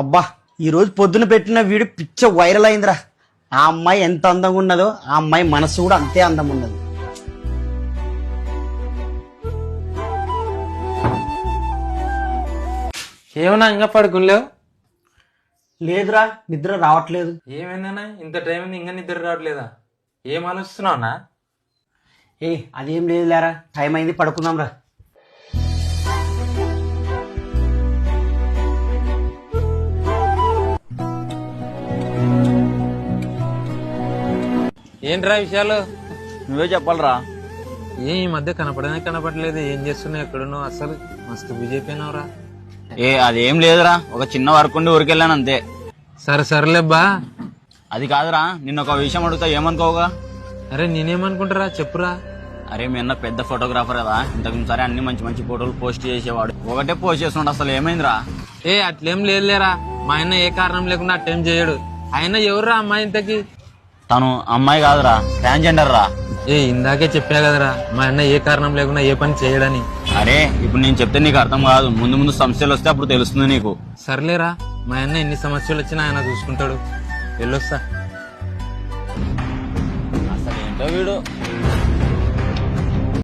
అబ్బా ఈ రోజు పొద్దున పెట్టిన వీడియో పిచ్చ వైరల్ అయిందిరా. ఆ అమ్మాయి ఎంత అందంగా ఉన్నదో ఆ అమ్మాయి మనసు కూడా అంతే అందం ఉన్నది. ఏమన్నా ఇంకా పడుకునిలేవు? లేదురా, నిద్ర రావట్లేదు. ఏమైందన్నా ఇంత టైం అయింది ఇంకా నిద్ర రావట్లేదా? ఏం ఆలోచిస్తున్నావునా? అదేం లేదు లేరా, టైం అయింది, పడుకుందాం రా. ఏంట్రా విషయాలు? నువ్వే చెప్పాలరా. ఈ మధ్య కనపడట్లేదు. ఏం చేస్తున్నావు? ఎక్కడున్నావు? అసలు మస్తు బిజీ అయిపోయినావురా. అదేం లేదురా, ఒక చిన్న వర్క్ ఉండి ఊరికెళ్ళాను అంతే. సరేలేబ్బా. అది కాదురా, నిన్న ఒక విషయం అడుగుతా ఏమనుకోవుగా? అరే నేనేమనుకుంటారా, చెప్పురా. అరే మీ అన్న పెద్ద ఫోటోగ్రాఫర్ కదా, ఇంతకు సరే అన్ని మంచి మంచి ఫోటోలు పోస్ట్ చేసేవాడు. ఒకటే పోస్ట్ చేస్తున్నాడు, అసలు ఏమైందిరా? అట్లేం లేదులేరా, మా ఆయన ఏ కారణం లేకుండా అట్టేం చేయడు. ఆయన ఎవర్రా అమ్మాయి ఇంతకి? తను అమ్మాయి కాదురా, ట్రాన్స్జెండర్ రా. ఇందాకే చెప్పా కదరా, మా అన్న ఏ కారణం లేకుండా ఏ పని చేయడని. అరే ఇప్పుడు నేను చెప్తే నీకు అర్థం కాదు, ముందు ముందు సమస్యలు వస్తే అప్పుడు తెలుస్తుంది నీకు. సర్లేరా, మా అన్న ఎన్ని సమస్యలు వచ్చినా ఆయన చూసుకుంటాడు. వెళ్ళొస్తా. అసలు ఏంటో వీడు